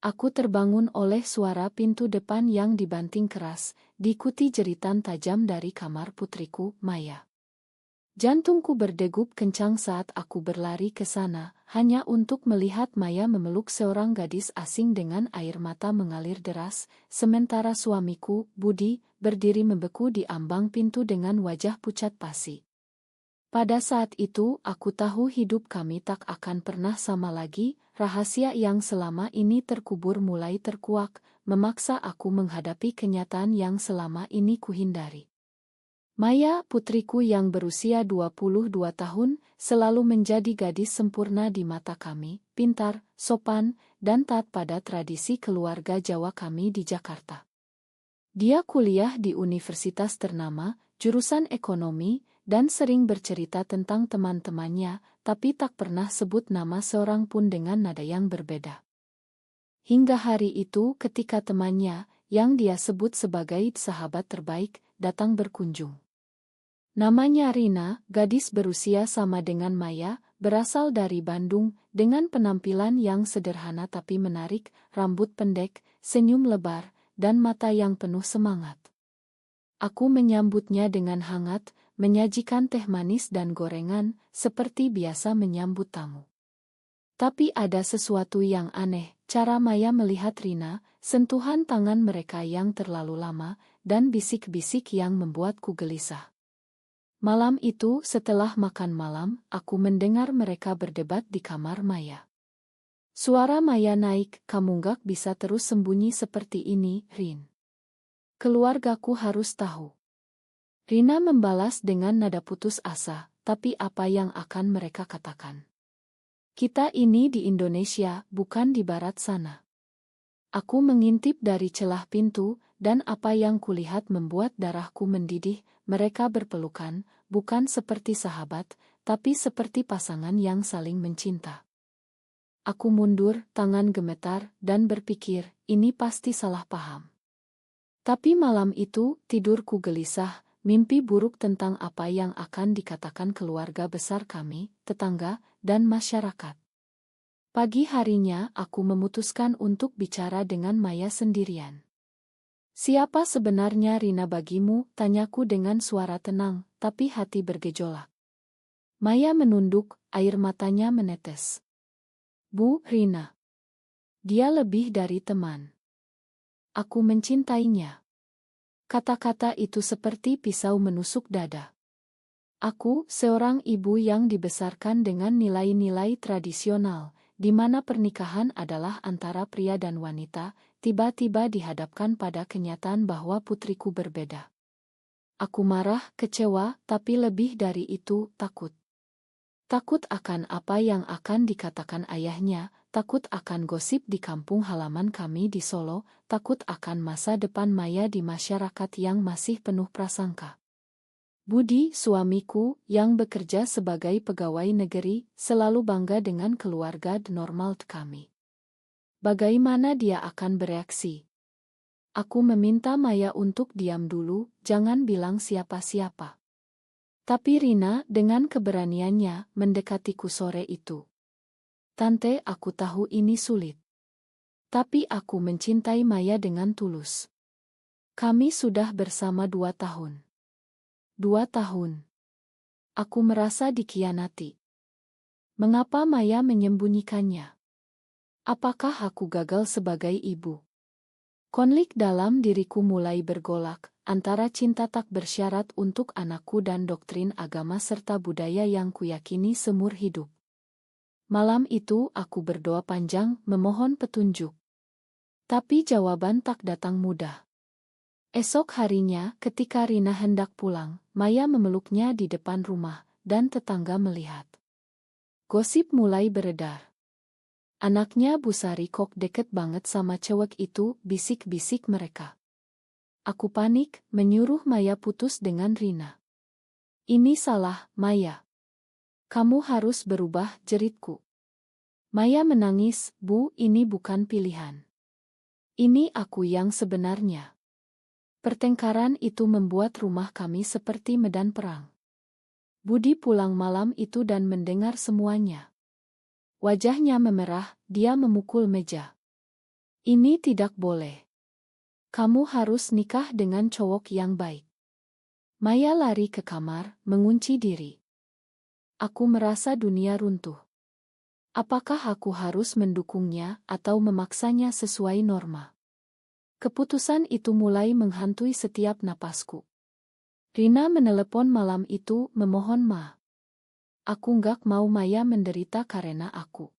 Aku terbangun oleh suara pintu depan yang dibanting keras, diikuti jeritan tajam dari kamar putriku, Maya. Jantungku berdegup kencang saat aku berlari ke sana, hanya untuk melihat Maya memeluk seorang gadis asing dengan air mata mengalir deras, sementara suamiku, Budi, berdiri membeku di ambang pintu dengan wajah pucat pasi. Pada saat itu, aku tahu hidup kami tak akan pernah sama lagi. Rahasia yang selama ini terkubur mulai terkuak, memaksa aku menghadapi kenyataan yang selama ini kuhindari. Maya, putriku yang berusia 22 tahun, selalu menjadi gadis sempurna di mata kami, pintar, sopan, dan taat pada tradisi keluarga Jawa kami di Jakarta. Dia kuliah di universitas ternama, jurusan ekonomi, dan sering bercerita tentang teman-temannya, tapi tak pernah sebut nama seorang pun dengan nada yang berbeda. Hingga hari itu ketika temannya, yang dia sebut sebagai sahabat terbaik, datang berkunjung. Namanya Rina, gadis berusia sama dengan Maya, berasal dari Bandung, dengan penampilan yang sederhana tapi menarik, rambut pendek, senyum lebar, dan mata yang penuh semangat. Aku menyambutnya dengan hangat, menyajikan teh manis dan gorengan, seperti biasa menyambut tamu. Tapi ada sesuatu yang aneh, cara Maya melihat Rina, sentuhan tangan mereka yang terlalu lama, dan bisik-bisik yang membuatku gelisah. Malam itu, setelah makan malam, aku mendengar mereka berdebat di kamar Maya. Suara Maya naik, "Kamu gak bisa terus sembunyi seperti ini, Rin. Keluargaku harus tahu." Rina membalas dengan nada putus asa, "Tapi apa yang akan mereka katakan? Kita ini di Indonesia, bukan di barat sana." Aku mengintip dari celah pintu, dan apa yang kulihat membuat darahku mendidih. Mereka berpelukan, bukan seperti sahabat, tapi seperti pasangan yang saling mencinta. Aku mundur, tangan gemetar, dan berpikir, ini pasti salah paham. Tapi malam itu, tidurku gelisah, mimpi buruk tentang apa yang akan dikatakan keluarga besar kami, tetangga, dan masyarakat. Pagi harinya, aku memutuskan untuk bicara dengan Maya sendirian. "Siapa sebenarnya Rina bagimu?" tanyaku dengan suara tenang, tapi hati bergejolak. Maya menunduk, air matanya menetes. "Bu, Rina. Dia lebih dari teman. Aku mencintainya." Kata-kata itu seperti pisau menusuk dada. Aku, seorang ibu yang dibesarkan dengan nilai-nilai tradisional, di mana pernikahan adalah antara pria dan wanita, tiba-tiba dihadapkan pada kenyataan bahwa putriku berbeda. Aku marah, kecewa, tapi lebih dari itu, takut. Takut akan apa yang akan dikatakan ayahnya, takut akan gosip di kampung halaman kami di Solo, takut akan masa depan Maya di masyarakat yang masih penuh prasangka. Budi, suamiku, yang bekerja sebagai pegawai negeri, selalu bangga dengan keluarga normal kami. Bagaimana dia akan bereaksi? Aku meminta Maya untuk diam dulu, jangan bilang siapa-siapa. Tapi Rina dengan keberaniannya mendekatiku sore itu. "Tante, aku tahu ini sulit. Tapi aku mencintai Maya dengan tulus. Kami sudah bersama 2 tahun. 2 tahun. Aku merasa dikhianati. Mengapa Maya menyembunyikannya? Apakah aku gagal sebagai ibu?" Konflik dalam diriku mulai bergolak, antara cinta tak bersyarat untuk anakku dan doktrin agama serta budaya yang kuyakini seumur hidup. Malam itu aku berdoa panjang, memohon petunjuk. Tapi jawaban tak datang mudah. Esok harinya, ketika Rina hendak pulang, Maya memeluknya di depan rumah, dan tetangga melihat. Gosip mulai beredar. "Anaknya Bu Sari kok deket banget sama cewek itu," bisik-bisik mereka. Aku panik, menyuruh Maya putus dengan Rina. "Ini salah, Maya. Kamu harus berubah," jeritku. Maya menangis, "Bu, ini bukan pilihan. Ini aku yang sebenarnya." Pertengkaran itu membuat rumah kami seperti medan perang. Budi pulang malam itu dan mendengar semuanya. Wajahnya memerah, dia memukul meja. Ini tidak boleh. Kamu harus nikah dengan cowok yang baik. Maya lari ke kamar, mengunci diri. Aku merasa dunia runtuh. Apakah aku harus mendukungnya atau memaksanya sesuai norma? Keputusan itu mulai menghantui setiap napasku. Rina menelepon malam itu memohon maaf. Aku nggak mau Maya menderita karena aku.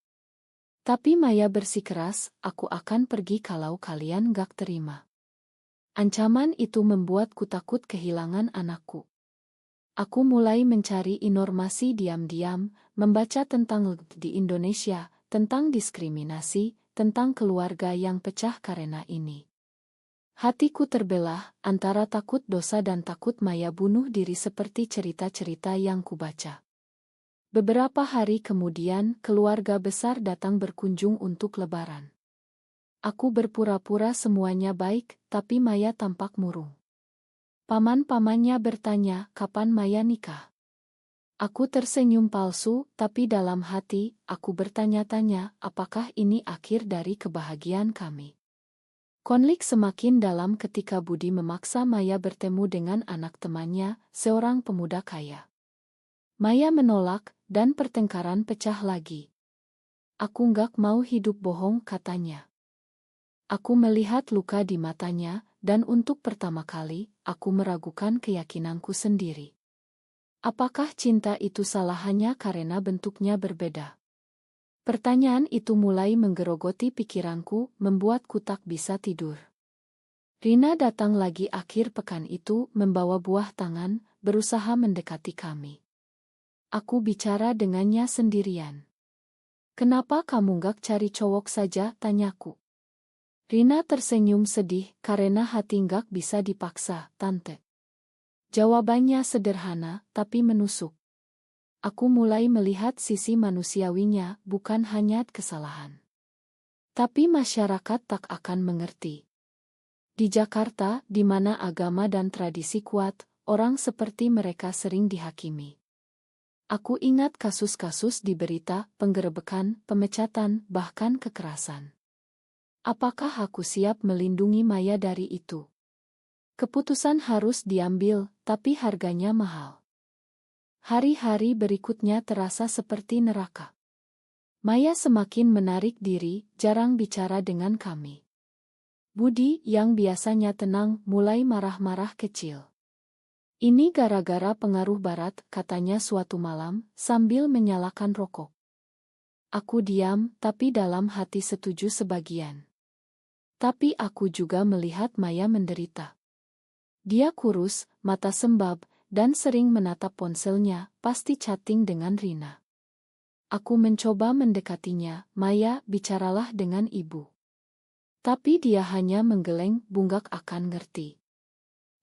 Tapi Maya bersikeras, aku akan pergi kalau kalian nggak terima. Ancaman itu membuatku takut kehilangan anakku. Aku mulai mencari informasi diam-diam, membaca tentang di Indonesia, tentang diskriminasi, tentang keluarga yang pecah karena ini. Hatiku terbelah antara takut dosa dan takut Maya bunuh diri seperti cerita-cerita yang kubaca. Beberapa hari kemudian, keluarga besar datang berkunjung untuk Lebaran. Aku berpura-pura semuanya baik, tapi Maya tampak murung. Paman-pamannya bertanya, kapan Maya nikah? Aku tersenyum palsu, tapi dalam hati, aku bertanya-tanya, apakah ini akhir dari kebahagiaan kami? Konflik semakin dalam ketika Budi memaksa Maya bertemu dengan anak temannya, seorang pemuda kaya. Maya menolak, dan pertengkaran pecah lagi. Aku nggak mau hidup bohong, katanya. Aku melihat luka di matanya, dan untuk pertama kali, aku meragukan keyakinanku sendiri. Apakah cinta itu salah hanya karena bentuknya berbeda? Pertanyaan itu mulai menggerogoti pikiranku, membuatku tak bisa tidur. Rina datang lagi akhir pekan itu, membawa buah tangan, berusaha mendekati kami. Aku bicara dengannya sendirian. Kenapa kamu gak cari cowok saja, tanyaku. Rina tersenyum sedih, karena hati gak bisa dipaksa, tante. Jawabannya sederhana, tapi menusuk. Aku mulai melihat sisi manusiawinya, bukan hanya kesalahan. Tapi masyarakat tak akan mengerti. Di Jakarta, di mana agama dan tradisi kuat, orang seperti mereka sering dihakimi. Aku ingat kasus-kasus di berita, penggerebekan, pemecatan, bahkan kekerasan. Apakah aku siap melindungi Maya dari itu? Keputusan harus diambil, tapi harganya mahal. Hari-hari berikutnya terasa seperti neraka. Maya semakin menarik diri, jarang bicara dengan kami. Budi, yang biasanya tenang, mulai marah-marah kecil. Ini gara-gara pengaruh barat, katanya suatu malam, sambil menyalakan rokok. Aku diam, tapi dalam hati setuju sebagian. Tapi aku juga melihat Maya menderita. Dia kurus, mata sembab, dan sering menatap ponselnya, pasti chatting dengan Rina. Aku mencoba mendekatinya, Maya, bicaralah dengan ibu. Tapi dia hanya menggeleng, bunggak akan ngerti.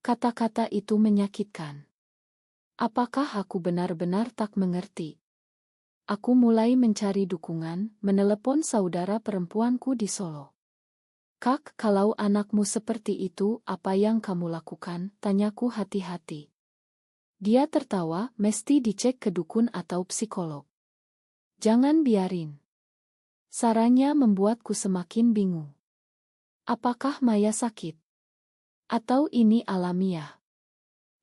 Kata-kata itu menyakitkan. Apakah aku benar-benar tak mengerti? Aku mulai mencari dukungan, menelepon saudara perempuanku di Solo. Kak, kalau anakmu seperti itu, apa yang kamu lakukan? Tanyaku hati-hati. Dia tertawa, mesti dicek ke dukun atau psikolog. Jangan biarin. Sarannya membuatku semakin bingung. Apakah Maya sakit? Atau ini alamiah?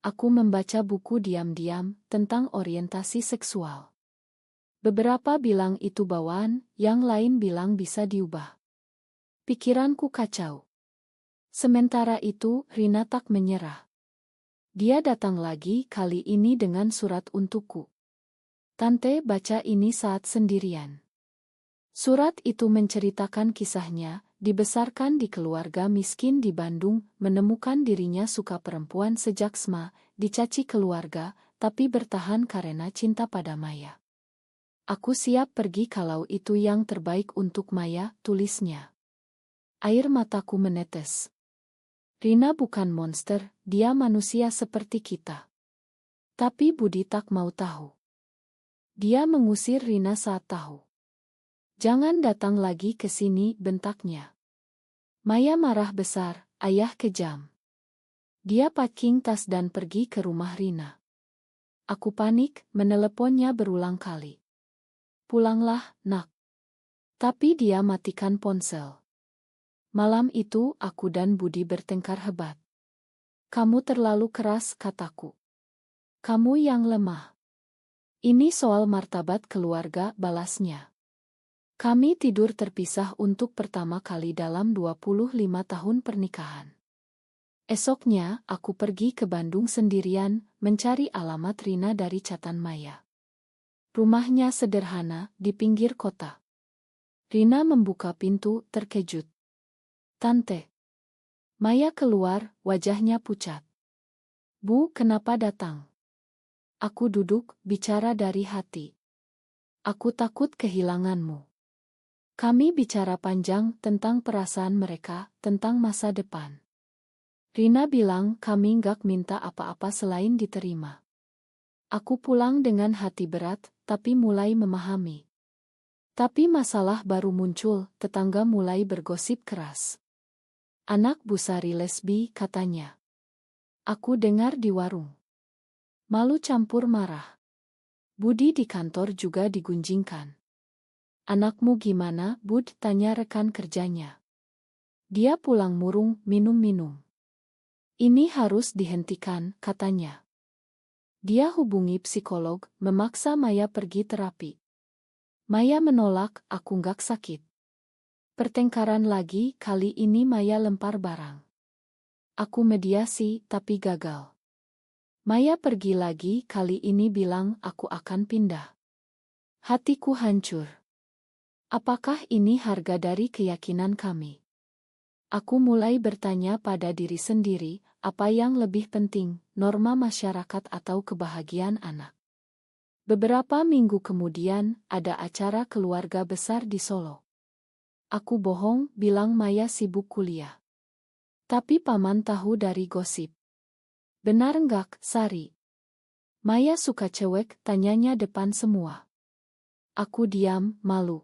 Aku membaca buku diam-diam tentang orientasi seksual. Beberapa bilang itu bawaan, yang lain bilang bisa diubah. Pikiranku kacau. Sementara itu, Rina tak menyerah. Dia datang lagi, kali ini dengan surat untukku. Tante, baca ini saat sendirian. Surat itu menceritakan kisahnya, dibesarkan di keluarga miskin di Bandung, menemukan dirinya suka perempuan sejak SMA, dicaci keluarga, tapi bertahan karena cinta pada Maya. Aku siap pergi kalau itu yang terbaik untuk Maya, tulisnya. Air mataku menetes. Rina bukan monster, dia manusia seperti kita. Tapi Budi tak mau tahu. Dia mengusir Rina saat tahu. Jangan datang lagi ke sini, bentaknya. Maya marah besar, ayah kejam. Dia packing tas dan pergi ke rumah Rina. Aku panik, meneleponnya berulang kali. Pulanglah, nak. Tapi dia matikan ponsel. Malam itu aku dan Budi bertengkar hebat. Kamu terlalu keras, kataku. Kamu yang lemah. Ini soal martabat keluarga, balasnya. Kami tidur terpisah untuk pertama kali dalam 25 tahun pernikahan. Esoknya, aku pergi ke Bandung sendirian, mencari alamat Rina dari catatan Maya. Rumahnya sederhana, di pinggir kota. Rina membuka pintu, terkejut. Tante. Maya keluar, wajahnya pucat. Bu, kenapa datang? Aku duduk, bicara dari hati. Aku takut kehilanganmu. Kami bicara panjang tentang perasaan mereka, tentang masa depan. Rina bilang kami nggak minta apa-apa selain diterima. Aku pulang dengan hati berat, tapi mulai memahami. Tapi masalah baru muncul, tetangga mulai bergosip keras. Anak Bu Sari lesbi, katanya. Aku dengar di warung. Malu campur marah. Budi di kantor juga digunjingkan. Anakmu gimana, Bud? Tanya rekan kerjanya. Dia pulang murung, minum-minum. Ini harus dihentikan, katanya. Dia hubungi psikolog, memaksa Maya pergi terapi. Maya menolak, aku nggak sakit. Pertengkaran lagi, kali ini Maya lempar barang. Aku mediasi, tapi gagal. Maya pergi lagi, kali ini bilang aku akan pindah. Hatiku hancur. Apakah ini harga dari keyakinan kami? Aku mulai bertanya pada diri sendiri, apa yang lebih penting, norma masyarakat atau kebahagiaan anak? Beberapa minggu kemudian, ada acara keluarga besar di Solo. Aku bohong, bilang Maya sibuk kuliah. Tapi paman tahu dari gosip. Benar enggak, Sari? Maya suka cewek, tanyanya depan semua. Aku diam, malu.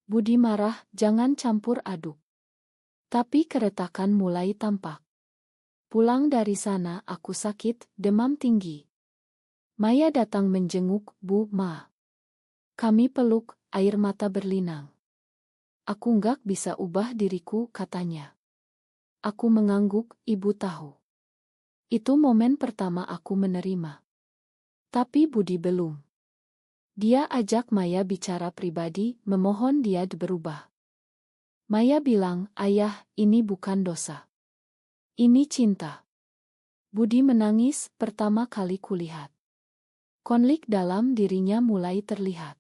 Budi marah, jangan campur aduk. Tapi keretakan mulai tampak. Pulang dari sana aku sakit, demam tinggi. Maya datang menjenguk, Bu, Ma. Kami peluk, air mata berlinang. Aku nggak bisa ubah diriku, katanya. Aku mengangguk, Ibu tahu. Itu momen pertama aku menerima. Tapi Budi belum. Dia ajak Maya bicara pribadi, memohon dia berubah. Maya bilang, Ayah, ini bukan dosa. Ini cinta. Budi menangis, pertama kali kulihat. Konflik dalam dirinya mulai terlihat.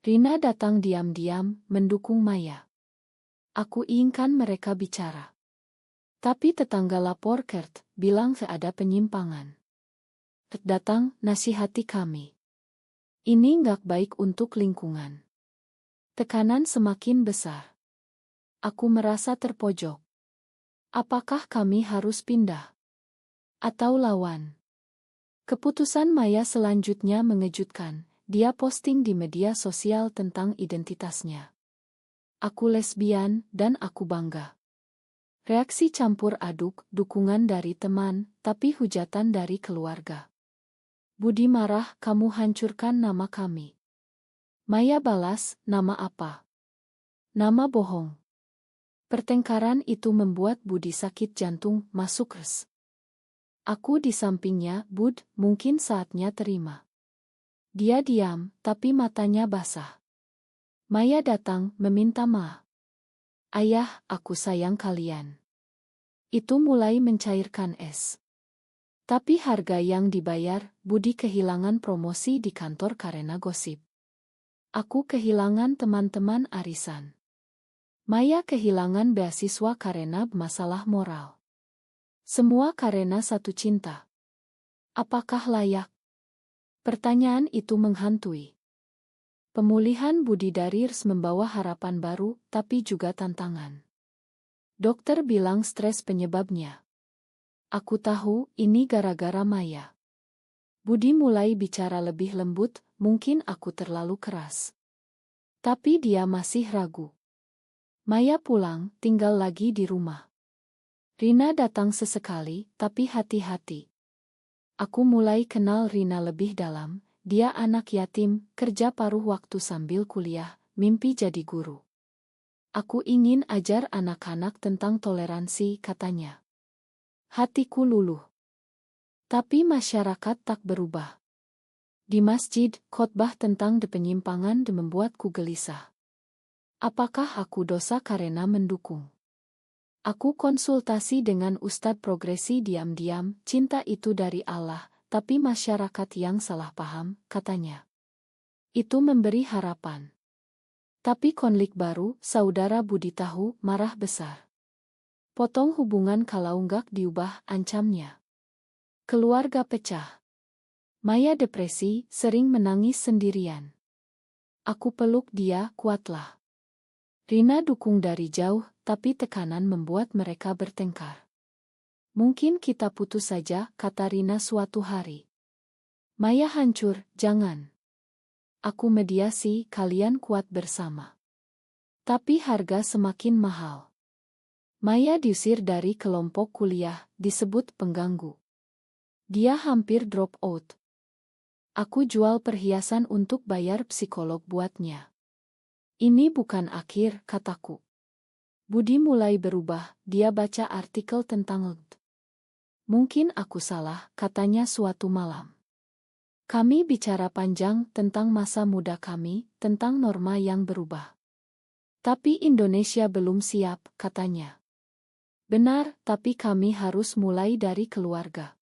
Rina datang diam-diam, mendukung Maya. Aku inginkan mereka bicara. Tapi tetangga lapor Kert, bilang ada penyimpangan. Kert datang, nasihati kami. Ini nggak baik untuk lingkungan. Tekanan semakin besar. Aku merasa terpojok. Apakah kami harus pindah? Atau lawan? Keputusan Maya selanjutnya mengejutkan. Dia posting di media sosial tentang identitasnya. Aku lesbian, dan aku bangga. Reaksi campur aduk, dukungan dari teman, tapi hujatan dari keluarga. Budi marah, kamu hancurkan nama kami. Maya balas, nama apa? Nama bohong. Pertengkaran itu membuat Budi sakit jantung, masuk res. Aku di sampingnya, Bud, mungkin saatnya terima. Dia diam, tapi matanya basah. Maya datang, meminta maaf. Ayah, aku sayang kalian. Itu mulai mencairkan es. Tapi harga yang dibayar, Budi kehilangan promosi di kantor karena gosip. Aku kehilangan teman-teman arisan. Maya kehilangan beasiswa karena masalah moral. Semua karena satu cinta. Apakah layak? Pertanyaan itu menghantui. Pemulihan Budi dari RS membawa harapan baru, tapi juga tantangan. Dokter bilang stres penyebabnya. Aku tahu, ini gara-gara Maya. Budi mulai bicara lebih lembut, mungkin aku terlalu keras. Tapi dia masih ragu. Maya pulang, tinggal lagi di rumah. Rina datang sesekali, tapi hati-hati. Aku mulai kenal Rina lebih dalam, dia anak yatim, kerja paruh waktu sambil kuliah, mimpi jadi guru. Aku ingin ajar anak-anak tentang toleransi, katanya. Hatiku luluh. Tapi masyarakat tak berubah. Di masjid, khotbah tentang penyimpangan membuatku gelisah. Apakah aku dosa karena mendukung? Aku konsultasi dengan Ustadz Progresi diam-diam, cinta itu dari Allah, tapi masyarakat yang salah paham, katanya. Itu memberi harapan. Tapi konflik baru, saudara Budi tahu, marah besar. Potong hubungan kalau enggak diubah, ancamnya. Keluarga pecah. Maya depresi, sering menangis sendirian. Aku peluk dia, kuatlah. Rina dukung dari jauh, tapi tekanan membuat mereka bertengkar. Mungkin kita putus saja, kata Rina suatu hari. Maya hancur, jangan. Aku mediasi, kalian kuat bersama. Tapi harga semakin mahal. Maya diusir dari kelompok kuliah, disebut pengganggu. Dia hampir drop out. Aku jual perhiasan untuk bayar psikolog buatnya. Ini bukan akhir, kataku. Budi mulai berubah, dia baca artikel tentang LGBTQ. Mungkin aku salah, katanya suatu malam. Kami bicara panjang tentang masa muda kami, tentang norma yang berubah. Tapi Indonesia belum siap, katanya. Benar, tapi kami harus mulai dari keluarga.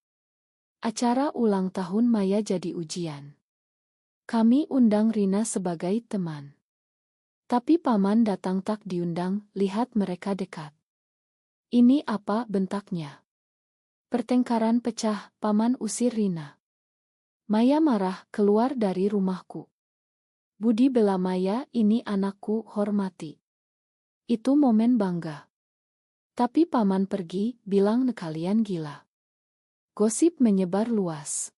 Acara ulang tahun Maya jadi ujian. Kami undang Rina sebagai teman. Tapi paman datang tak diundang, lihat mereka dekat. Ini apa, bentaknya. Pertengkaran pecah, paman usir Rina. Maya marah, keluar dari rumahku. Budi bela Maya, ini anakku, hormati. Itu momen bangga. Tapi paman pergi, bilang kalian gila. Gosip menyebar luas.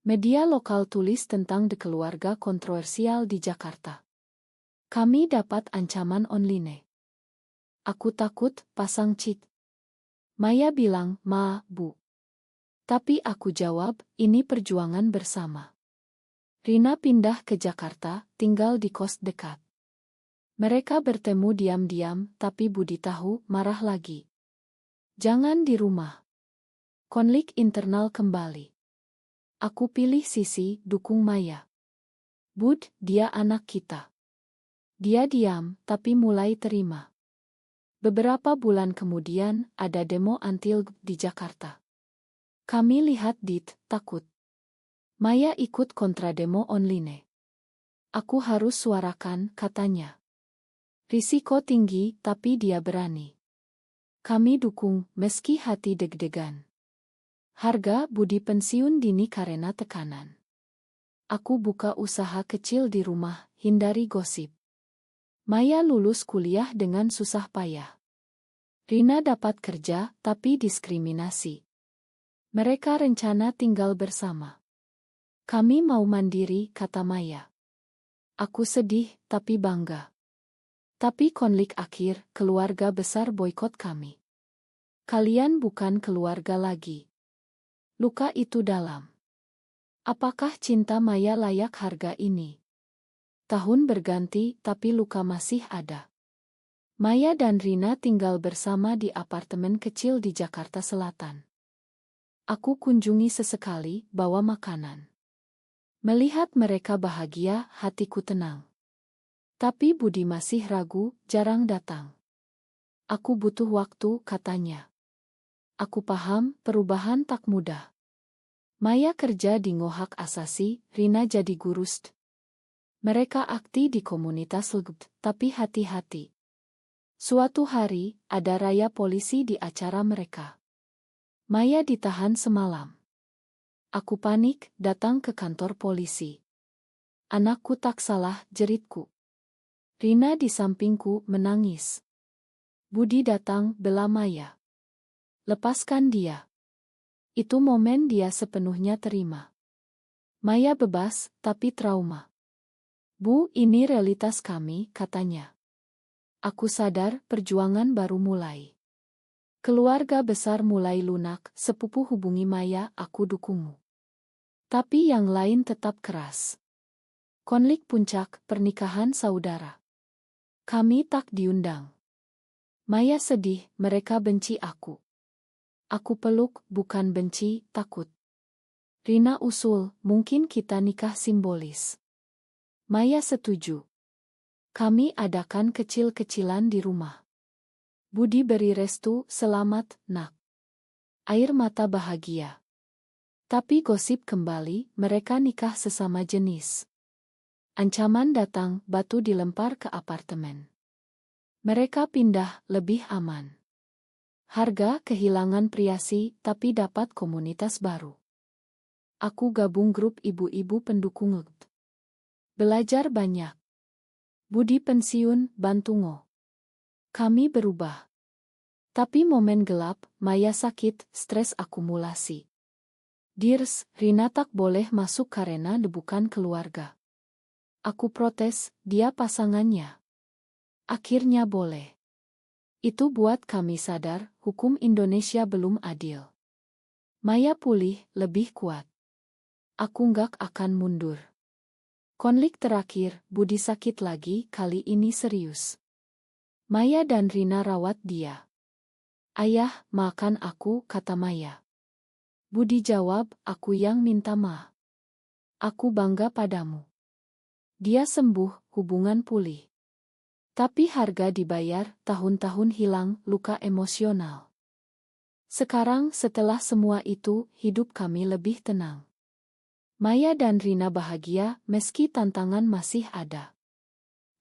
Media lokal tulis tentang keluarga kontroversial di Jakarta. Kami dapat ancaman online. Aku takut, pasang cheat. Maya bilang, Ma, Bu. Tapi aku jawab, ini perjuangan bersama. Rina pindah ke Jakarta, tinggal di kos dekat. Mereka bertemu diam-diam, tapi Budi tahu, marah lagi. Jangan di rumah. Konflik internal kembali. Aku pilih sisi, dukung Maya. Bud, dia anak kita. Dia diam, tapi mulai terima. Beberapa bulan kemudian, ada demo anti-LGBT di Jakarta. Kami lihat takut. Maya ikut kontra demo online. Aku harus suarakan, katanya. Risiko tinggi, tapi dia berani. Kami dukung, meski hati deg-degan. Harga Budi pensiun dini karena tekanan. Aku buka usaha kecil di rumah, hindari gosip. Maya lulus kuliah dengan susah payah. Rina dapat kerja, tapi diskriminasi. Mereka rencana tinggal bersama. Kami mau mandiri, kata Maya. Aku sedih, tapi bangga. Tapi konflik akhir, keluarga besar boikot kami. Kalian bukan keluarga lagi. Luka itu dalam. Apakah cinta Maya layak harga ini? Tahun berganti, tapi luka masih ada. Maya dan Rina tinggal bersama di apartemen kecil di Jakarta Selatan. Aku kunjungi sesekali, bawa makanan. Melihat mereka bahagia, hatiku tenang. Tapi Budi masih ragu, jarang datang. Aku butuh waktu, katanya. Aku paham, perubahan tak mudah. Maya kerja di Ngohak Asasi, Rina jadi guru SD. Mereka aktif di komunitas LGBT, tapi hati-hati. Suatu hari, ada raya polisi di acara mereka. Maya ditahan semalam. Aku panik, datang ke kantor polisi. Anakku tak salah, jeritku. Rina di sampingku, menangis. Budi datang, bela Maya. Lepaskan dia. Itu momen dia sepenuhnya terima. Maya bebas, tapi trauma. Bu, ini realitas kami, katanya. Aku sadar, perjuangan baru mulai. Keluarga besar mulai lunak, sepupu hubungi Maya, aku dukungmu. Tapi yang lain tetap keras. Konflik puncak, pernikahan saudara. Kami tak diundang. Maya sedih, mereka benci aku. Aku peluk, bukan benci, takut. Rina usul, mungkin kita nikah simbolis. Maya setuju. Kami adakan kecil-kecilan di rumah. Budi beri restu, selamat, nak. Air mata bahagia. Tapi gosip kembali, mereka nikah sesama jenis. Ancaman datang, batu dilempar ke apartemen. Mereka pindah, lebih aman. Harga kehilangan priasi, tapi dapat komunitas baru. Aku gabung grup ibu-ibu pendukung LUT. Belajar banyak. Budi pensiun, Bantungo. Kami berubah. Tapi momen gelap, Maya sakit, stres akumulasi. Dirs, Rina tak boleh masuk karena bukan keluarga. Aku protes, dia pasangannya. Akhirnya boleh. Itu buat kami sadar, hukum Indonesia belum adil. Maya pulih, lebih kuat. Aku nggak akan mundur. Konflik terakhir, Budi sakit lagi, kali ini serius. Maya dan Rina rawat dia. Ayah, maafkan aku, kata Maya. Budi jawab, aku yang minta maaf. Aku bangga padamu. Dia sembuh, hubungan pulih. Tapi harga dibayar, tahun-tahun hilang, luka emosional. Sekarang setelah semua itu, hidup kami lebih tenang. Maya dan Rina bahagia, meski tantangan masih ada.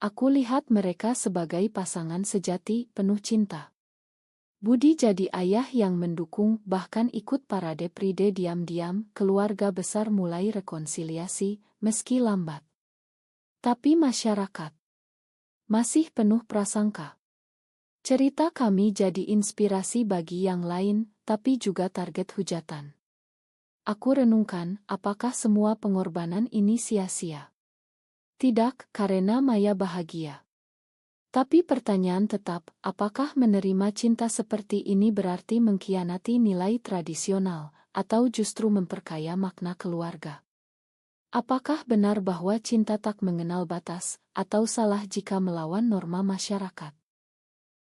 Aku lihat mereka sebagai pasangan sejati, penuh cinta. Budi jadi ayah yang mendukung, bahkan ikut parade Pride diam-diam, keluarga besar mulai rekonsiliasi, meski lambat. Tapi masyarakat masih penuh prasangka. Cerita kami jadi inspirasi bagi yang lain, tapi juga target hujatan. Aku renungkan, apakah semua pengorbanan ini sia-sia? Tidak, karena Maya bahagia. Tapi pertanyaan tetap, apakah menerima cinta seperti ini berarti mengkhianati nilai tradisional, atau justru memperkaya makna keluarga? Apakah benar bahwa cinta tak mengenal batas, atau salah jika melawan norma masyarakat?